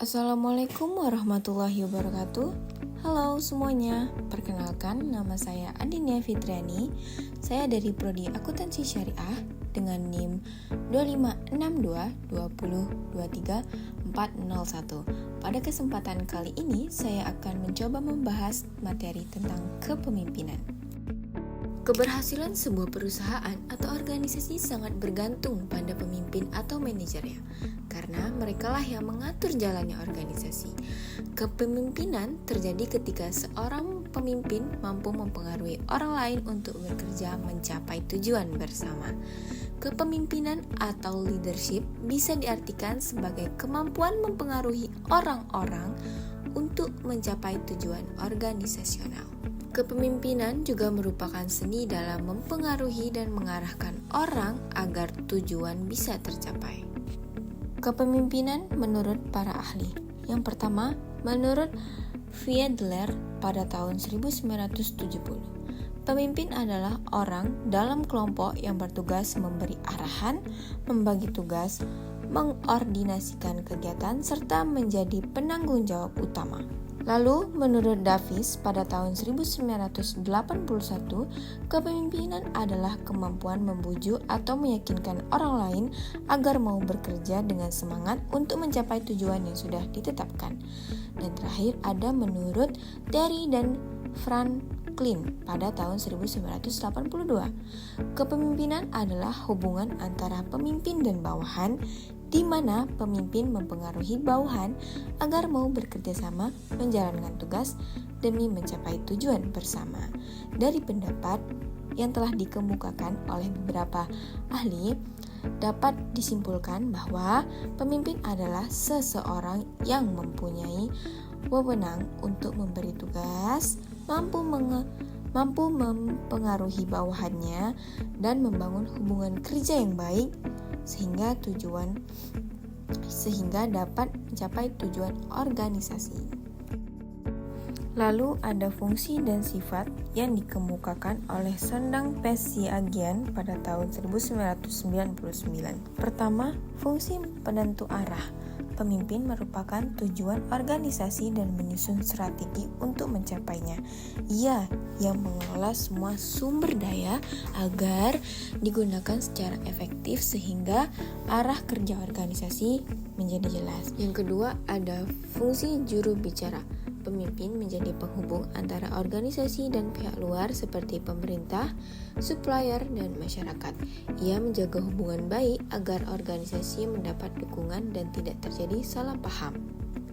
Assalamualaikum warahmatullahi wabarakatuh. Halo semuanya, perkenalkan nama saya Adinia Fitriani. Saya dari Prodi Akuntansi Syariah dengan NIM 25622023401. Pada kesempatan kali ini saya akan mencoba membahas materi tentang kepemimpinan. Keberhasilan sebuah perusahaan atau organisasi sangat bergantung pada pemimpin atau manajernya, karena merekalah yang mengatur jalannya organisasi. Kepemimpinan terjadi ketika seorang pemimpin mampu mempengaruhi orang lain untuk bekerja mencapai tujuan bersama. Kepemimpinan atau leadership bisa diartikan sebagai kemampuan mempengaruhi orang-orang untuk mencapai tujuan organisasional. Kepemimpinan juga merupakan seni dalam mempengaruhi dan mengarahkan orang agar tujuan bisa tercapai. Kepemimpinan menurut para ahli. Yang pertama, menurut Fiedler pada tahun 1970. Pemimpin adalah orang dalam kelompok yang bertugas memberi arahan, membagi tugas, mengordinasikan kegiatan, serta menjadi penanggung jawab utama. Lalu, menurut Davis pada tahun 1981, kepemimpinan adalah kemampuan membujuk atau meyakinkan orang lain agar mau bekerja dengan semangat untuk mencapai tujuan yang sudah ditetapkan. Dan terakhir ada menurut Terry dan Franklin pada tahun 1982. Kepemimpinan adalah hubungan antara pemimpin dan bawahan, di mana pemimpin mempengaruhi bawahan agar mau bekerja sama menjalankan tugas demi mencapai tujuan bersama. Dari pendapat yang telah dikemukakan oleh beberapa ahli, dapat disimpulkan bahwa pemimpin adalah seseorang yang mempunyai wewenang untuk memberi tugas, mampu mempengaruhi bawahannya, dan membangun hubungan kerja yang baik sehingga dapat mencapai tujuan organisasi. Lalu ada fungsi dan sifat yang dikemukakan oleh Sondang Pesiagian pada tahun 1999. Pertama, fungsi penentu arah. Pemimpin merupakan tujuan organisasi dan menyusun strategi untuk mencapainya. Ia yang mengelola semua sumber daya agar digunakan secara efektif sehingga arah kerja organisasi menjadi jelas. Yang kedua ada fungsi juru bicara. Pemimpin menjadi penghubung antara organisasi dan pihak luar seperti pemerintah, supplier, dan masyarakat. Ia menjaga hubungan baik agar organisasi mendapat dukungan dan tidak terjadi salah paham.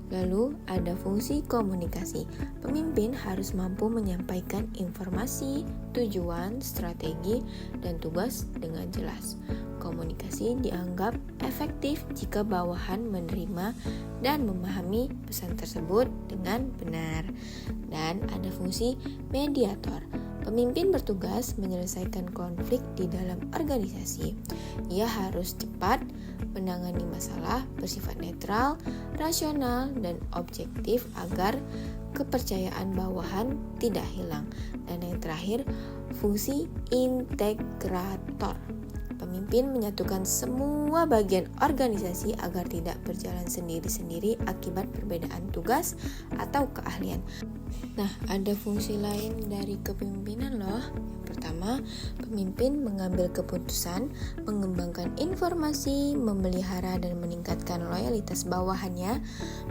Lalu ada fungsi komunikasi. Pemimpin harus mampu menyampaikan informasi, tujuan, strategi, dan tugas dengan jelas. Komunikasi dianggap efektif jika bawahan menerima dan memahami pesan tersebut dengan benar. Dan ada fungsi mediator. Pemimpin bertugas menyelesaikan konflik di dalam organisasi. Ia harus cepat menangani masalah, bersifat netral, rasional, dan objektif agar kepercayaan bawahan tidak hilang. Dan yang terakhir, fungsi integrator. Pemimpin menyatukan semua bagian organisasi agar tidak berjalan sendiri-sendiri akibat perbedaan tugas atau keahlian. Nah, ada fungsi lain dari kepemimpinan loh. Yang pertama, pemimpin mengambil keputusan, mengembangkan informasi, memelihara dan meningkatkan loyalitas bawahannya,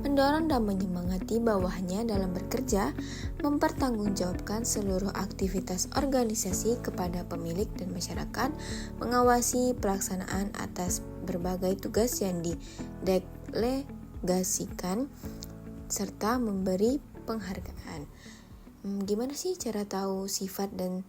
mendorong dan menyemangati bawahannya dalam bekerja, mempertanggungjawabkan seluruh aktivitas organisasi kepada pemilik dan masyarakat, mengawasi pelaksanaan atas berbagai tugas yang didelegasikan, serta memberi penghargaan. Gimana sih cara tahu sifat dan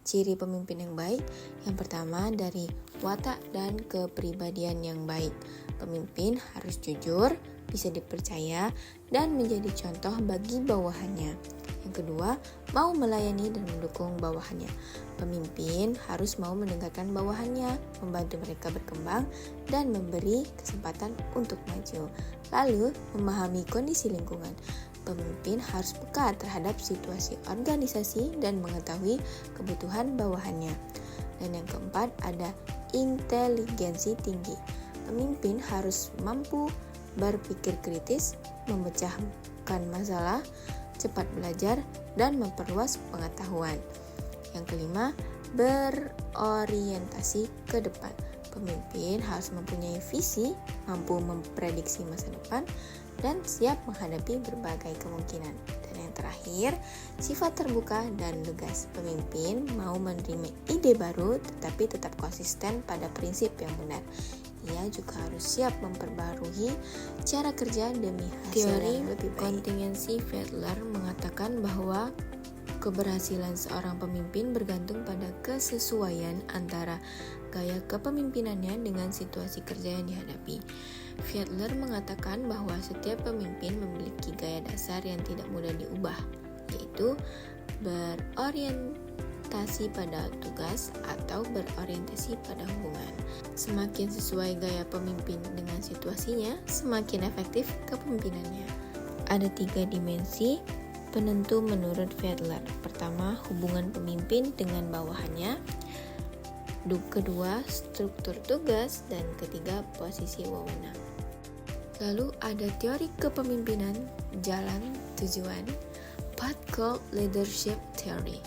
ciri pemimpin yang baik? Yang pertama dari watak dan kepribadian yang baik. Pemimpin harus jujur, bisa dipercaya, dan menjadi contoh bagi bawahannya. Yang kedua, mau melayani dan mendukung bawahannya. Pemimpin harus mau mendengarkan bawahannya, membantu mereka berkembang, dan memberi kesempatan untuk maju. Lalu, memahami kondisi lingkungan. Pemimpin harus peka terhadap situasi organisasi dan mengetahui kebutuhan bawahannya. Dan yang keempat ada inteligensi tinggi. Pemimpin harus mampu berpikir kritis, memecahkan masalah, cepat belajar, dan memperluas pengetahuan. Yang kelima, berorientasi ke depan. Pemimpin harus mempunyai visi, mampu memprediksi masa depan, dan siap menghadapi berbagai kemungkinan. Dan yang terakhir, sifat terbuka dan lugas. Pemimpin mau menerima ide baru tetapi tetap konsisten pada prinsip yang benar. Ia juga harus siap memperbarui cara kerja demi hasil yang lebih baik. Kontingensi Fiedler mengatakan bahwa keberhasilan seorang pemimpin bergantung pada kesesuaian antara gaya kepemimpinannya dengan situasi kerja yang dihadapi. Fiedler mengatakan bahwa setiap pemimpin memiliki gaya dasar yang tidak mudah diubah, yaitu berorientasi pada tugas atau berorientasi pada hubungan. Semakin sesuai gaya pemimpin dengan situasinya, semakin efektif kepemimpinannya. Ada 3 dimensi penentu menurut Fiedler. Pertama, hubungan pemimpin dengan bawahannya. Kedua, struktur tugas. Dan ketiga, posisi wewenang. Lalu ada teori kepemimpinan, jalan, tujuan, path called leadership theory.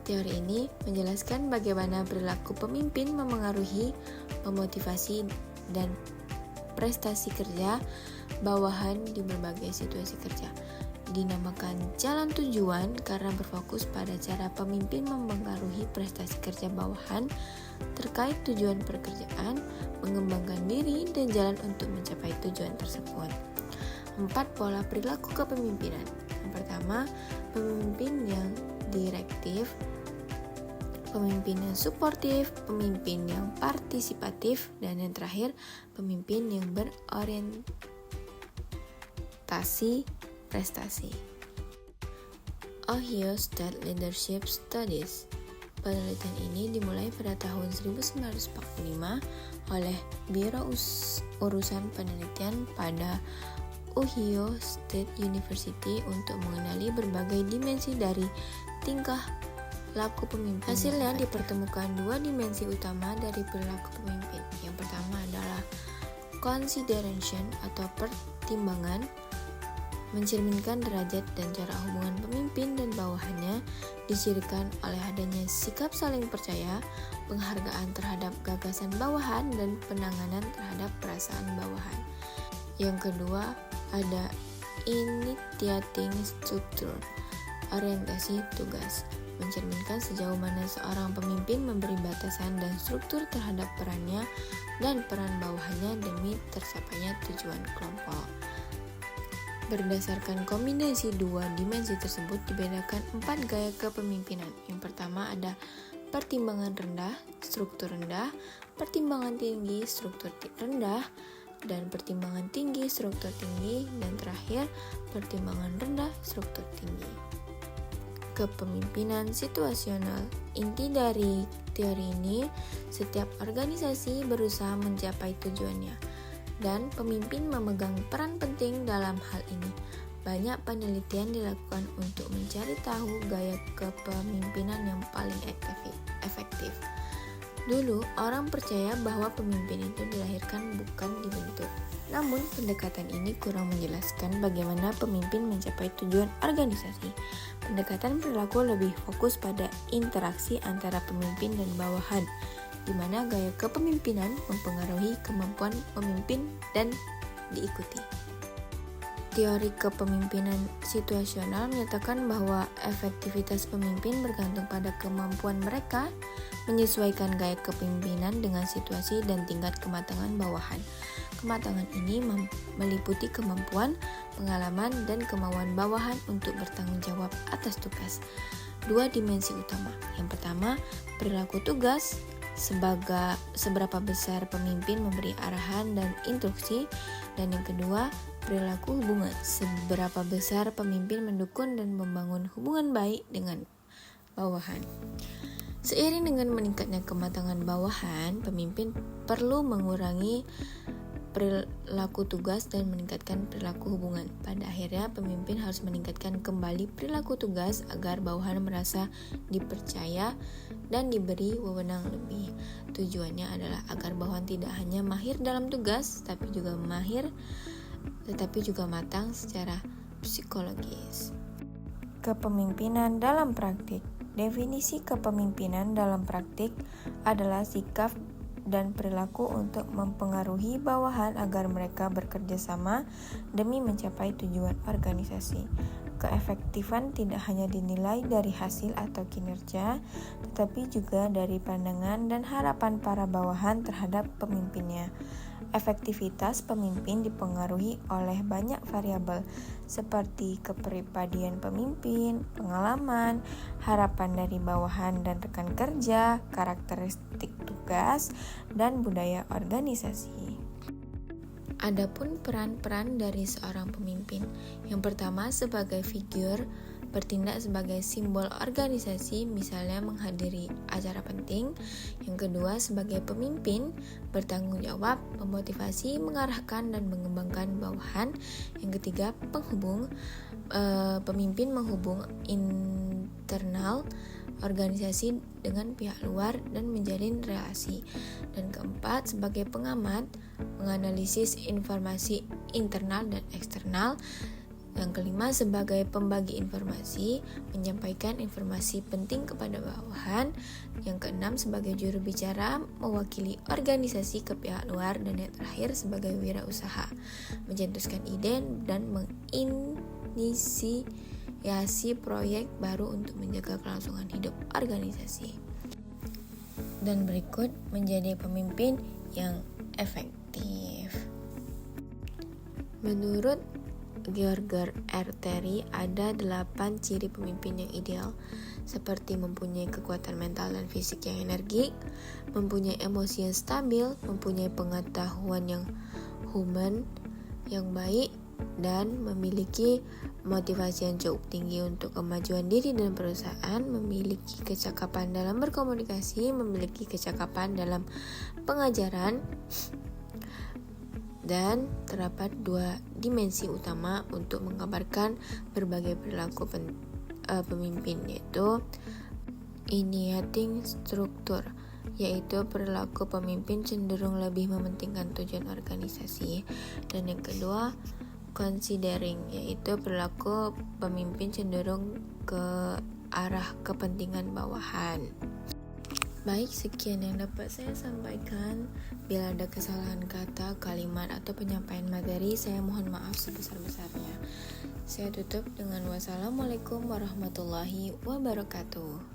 Teori ini menjelaskan bagaimana perilaku pemimpin memengaruhi, memotivasi, dan prestasi kerja bawahan di berbagai situasi kerja. Dinamakan jalan tujuan karena berfokus pada cara pemimpin memengaruhi prestasi kerja bawahan terkait tujuan pekerjaan, mengembangkan diri, dan jalan untuk mencapai tujuan tersebut. 4 pola perilaku kepemimpinan. Yang pertama, pemimpin yang direktif, pemimpin yang suportif, pemimpin yang partisipatif, dan yang terakhir, pemimpin yang berorientasi prestasi. Ohio State Leadership Studies. Penelitian ini dimulai pada tahun 1945 oleh Biro Urusan Penelitian pada Ohio State University untuk mengenali berbagai dimensi dari tingkah laku pemimpin. Hasilnya dipertemukan 2 dimensi utama dari perilaku pemimpin. Yang pertama adalah consideration atau pertimbangan, mencerminkan derajat dan cara hubungan pemimpin dan bawahannya, dicirikan oleh adanya sikap saling percaya, penghargaan terhadap gagasan bawahan, dan penanganan terhadap perasaan bawahan. Yang kedua, ada initiating structure, orientasi tugas, mencerminkan sejauh mana seorang pemimpin memberi batasan dan struktur terhadap perannya dan peran bawahannya demi tercapainya tujuan kelompok. Berdasarkan kombinasi 2 dimensi tersebut dibedakan 4 gaya kepemimpinan. Yang pertama ada pertimbangan rendah, struktur rendah, pertimbangan tinggi, struktur rendah, dan pertimbangan tinggi, struktur tinggi, dan terakhir pertimbangan rendah, struktur tinggi. Kepemimpinan situasional. Inti dari teori ini, setiap organisasi berusaha mencapai tujuannya, dan pemimpin memegang peran penting dalam hal ini. Banyak penelitian dilakukan untuk mencari tahu gaya kepemimpinan yang paling efektif. Dulu, orang percaya bahwa pemimpin itu dilahirkan bukan dibentuk. Namun, pendekatan ini kurang menjelaskan bagaimana pemimpin mencapai tujuan organisasi. Pendekatan perilaku lebih fokus pada interaksi antara pemimpin dan bawahan, di mana gaya kepemimpinan mempengaruhi kemampuan pemimpin dan diikuti. Teori kepemimpinan situasional menyatakan bahwa efektivitas pemimpin bergantung pada kemampuan mereka menyesuaikan gaya kepemimpinan dengan situasi dan tingkat kematangan bawahan. Kematangan ini meliputi kemampuan, pengalaman, dan kemauan bawahan untuk bertanggung jawab atas tugas. 2 dimensi utama. Yang pertama, perilaku tugas. Seberapa besar pemimpin memberi arahan dan instruksi, dan yang kedua, perilaku hubungan. Seberapa besar pemimpin mendukung dan membangun hubungan baik dengan bawahan. Seiring dengan meningkatnya kematangan bawahan, pemimpin perlu mengurangi perilaku tugas dan meningkatkan perilaku hubungan. Pada akhirnya, pemimpin harus meningkatkan kembali perilaku tugas agar bawahan merasa dipercaya dan diberi wewenang lebih. Tujuannya adalah agar bawahan tidak hanya mahir dalam tugas, tetapi juga matang secara psikologis. Kepemimpinan dalam praktik. Definisi kepemimpinan dalam praktik adalah sikap dan perilaku untuk mempengaruhi bawahan agar mereka bekerja sama demi mencapai tujuan organisasi. Keefektifan tidak hanya dinilai dari hasil atau kinerja, tetapi juga dari pandangan dan harapan para bawahan terhadap pemimpinnya. Efektivitas pemimpin dipengaruhi oleh banyak variabel seperti kepribadian pemimpin, pengalaman, harapan dari bawahan dan rekan kerja, karakteristik tugas, dan budaya organisasi. Adapun peran-peran dari seorang pemimpin. Yang pertama, sebagai figur, bertindak sebagai simbol organisasi, misalnya menghadiri acara penting. Yang kedua, sebagai pemimpin, bertanggung jawab, memotivasi, mengarahkan, dan mengembangkan bawahan. Yang ketiga, pemimpin menghubung internal organisasi dengan pihak luar dan menjalin relasi. Dan keempat, sebagai pengamat, menganalisis informasi internal dan eksternal. Yang kelima, sebagai pembagi informasi, menyampaikan informasi penting kepada bawahan. Yang keenam, sebagai juru bicara, mewakili organisasi ke pihak luar. Dan yang terakhir, sebagai wirausaha, mencetuskan ide dan menginisiasi proyek baru untuk menjaga kelangsungan hidup organisasi. Dan berikut menjadi pemimpin yang efektif. Menurut Gheorghe R. Terry, ada 8 ciri pemimpin yang ideal, seperti mempunyai kekuatan mental dan fisik yang energik, mempunyai emosi yang stabil, mempunyai pengetahuan yang human yang baik, dan memiliki motivasi yang cukup tinggi untuk kemajuan diri dan perusahaan, memiliki kecakapan dalam berkomunikasi, memiliki kecakapan dalam pengajaran. Dan terdapat 2 dimensi utama untuk menggambarkan berbagai perilaku pemimpin, yaitu initiating struktur, yaitu perilaku pemimpin cenderung lebih mementingkan tujuan organisasi, dan yang kedua considering, yaitu perilaku pemimpin cenderung ke arah kepentingan bawahan. Baik, sekian yang dapat saya sampaikan. Bila ada kesalahan kata, kalimat, atau penyampaian materi, saya mohon maaf sebesar-besarnya. Saya tutup dengan wassalamualaikum warahmatullahi wabarakatuh.